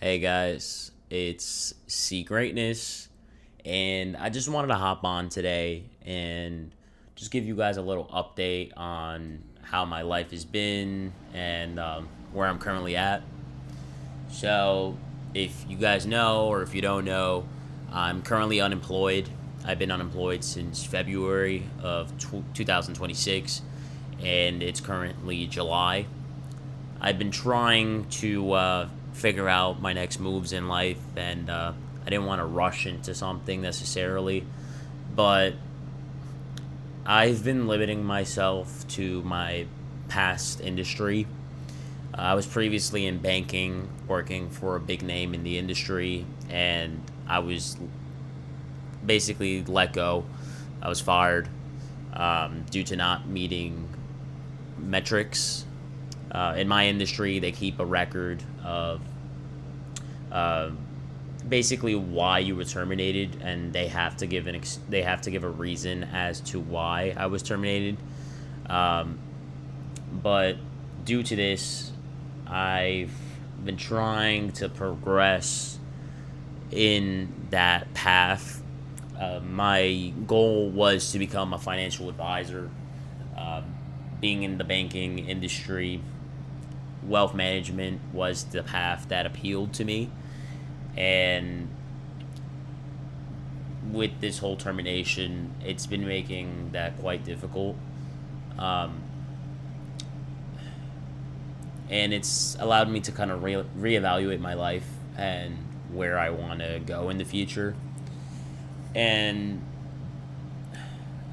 Hey guys, it's C Greatness, and I just wanted to hop on today and just give you guys a little update on how my life has been and where I'm currently at. So, if you guys know or if you don't know, I'm currently unemployed. I've been unemployed since February of 2026, and it's currently July. I've been trying to figure out my next moves in life, and I didn't want to rush into something necessarily, but I've been limiting myself to my past industry. I was previously in banking, working for a big name in the industry, and I was basically let go. I was fired due to not meeting metrics. In my industry, they keep a record of uh, basically why you were terminated, and they have to give a reason as to why I was terminated. Um, but due to this, I've been trying to progress in that path. My goal was to become a financial advisor. Um, Being in the banking industry, wealth management was the path that appealed to me. And with this whole termination, it's been making that quite difficult. Um, and it's allowed me to kind of reevaluate my life and where I want to go in the future. And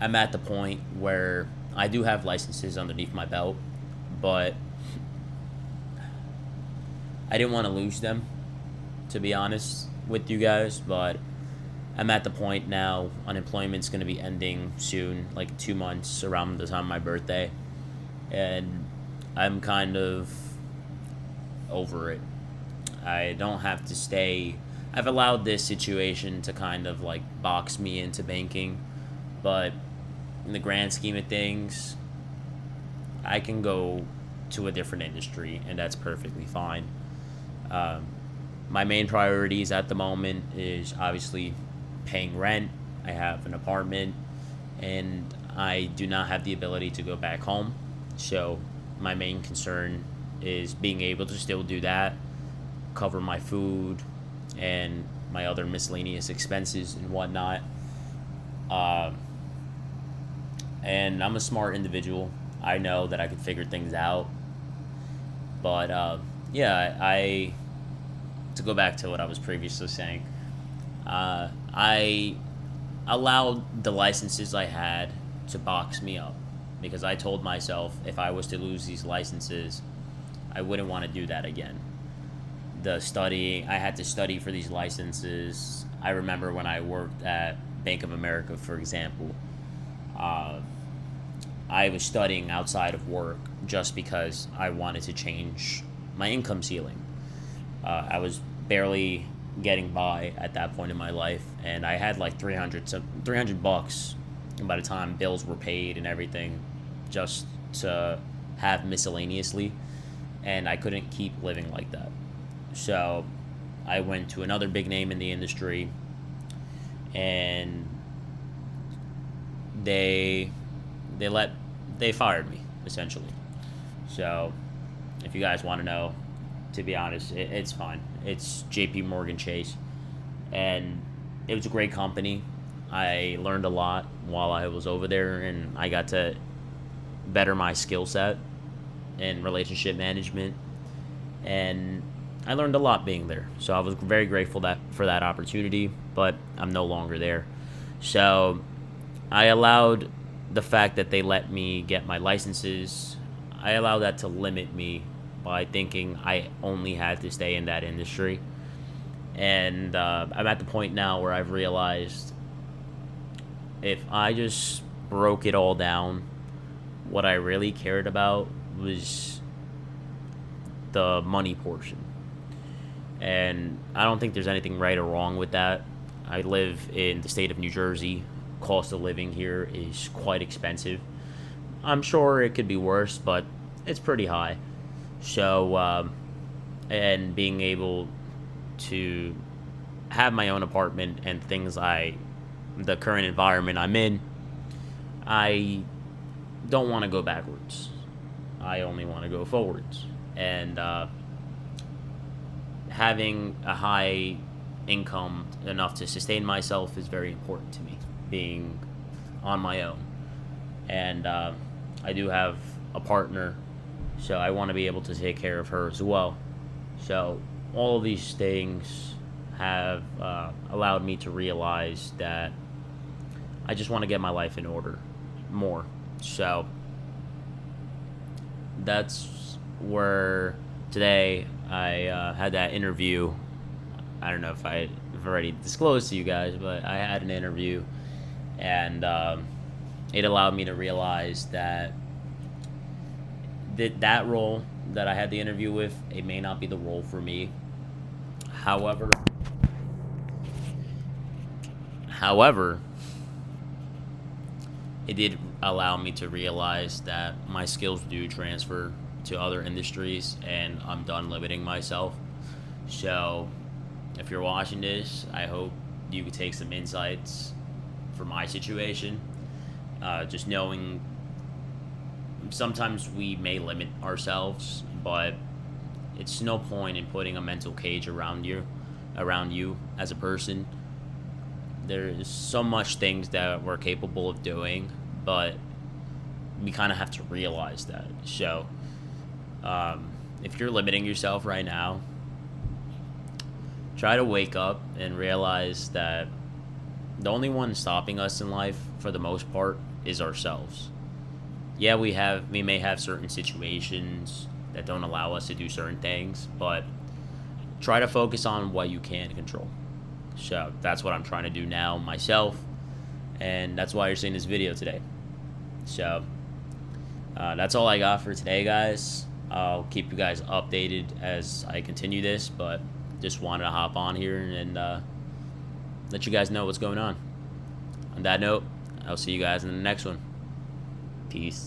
I'm at the point where I do have licenses underneath my belt, but I didn't want to lose them, to be honest with you guys. But I'm at the point now, unemployment's going to be ending soon, like 2 months around the time of my birthday. And I'm kind of over it. I don't have to stay. I've allowed this situation to kind of like box me into banking, but in the grand scheme of things, I can go to a different industry, and that's perfectly fine. Um, my main priorities at the moment is obviously paying rent. I have an apartment, and I do not have the ability to go back home. So my main concern is being able to still do that, cover my food and my other miscellaneous expenses and whatnot. Uh, and I'm a smart individual. I know that I can figure things out. But yeah, I to go back to what I was previously saying, I allowed the licenses I had to box me up because I told myself if I was to lose these licenses, I wouldn't want to do that again. The study, I had to study for these licenses. I remember when I worked at Bank of America, for example, uh, I was studying outside of work just because I wanted to change my income ceiling. I was barely getting by at that point in my life, and I had like 300 bucks by the time bills were paid and everything, just to have miscellaneously, and I couldn't keep living like that. So I went to another big name in the industry, and they they let they fired me essentially. So if you guys want to know, to be honest, it's fine. It's J.P. Morgan Chase, and it was a great company. I learned a lot while I was over there, and I got to better my skill set in relationship management, and I learned a lot being there. So I was very grateful that for that opportunity, but I'm no longer there. So I allowed the fact that they let me get my licenses. I allowed that to limit me by thinking I only had to stay in that industry. And I'm at the point now where I've realized if I just broke it all down, what I really cared about was the money portion. And I don't think there's anything right or wrong with that. I live in the state of New Jersey. Cost of living here is quite expensive. I'm sure it could be worse, but it's pretty high. So, and being able to have my own apartment and the current environment I'm in, I don't want to go backwards. I only want to go forwards. And having a high income enough to sustain myself is very important to me, being on my own. And I do have a partner, so I want to be able to take care of her as well. So all of these things have allowed me to realize that I just want to get my life in order more. So that's where today I had that interview. I don't know if I've already disclosed to you guys, but I had an interview, and it allowed me to realize that that role that I had the interview with, it may not be the role for me. However, however, it did allow me to realize that my skills do transfer to other industries, and I'm done limiting myself. So, if you're watching this, I hope you could take some insights from my situation. Just knowing sometimes we may limit ourselves, but it's no point in putting a mental cage around you as a person. There's so much things that we're capable of doing, but we kind of have to realize that. So, if you're limiting yourself right now, try to wake up and realize that the only one stopping us in life, for the most part, is ourselves. Yeah, we may have certain situations that don't allow us to do certain things, but try to focus on what you can control. So that's what I'm trying to do now myself, and that's why you're seeing this video today. So that's all I got for today, guys. I'll keep you guys updated as I continue this, but just wanted to hop on here and let you guys know what's going on. On that note, I'll see you guys in the next one. Peace.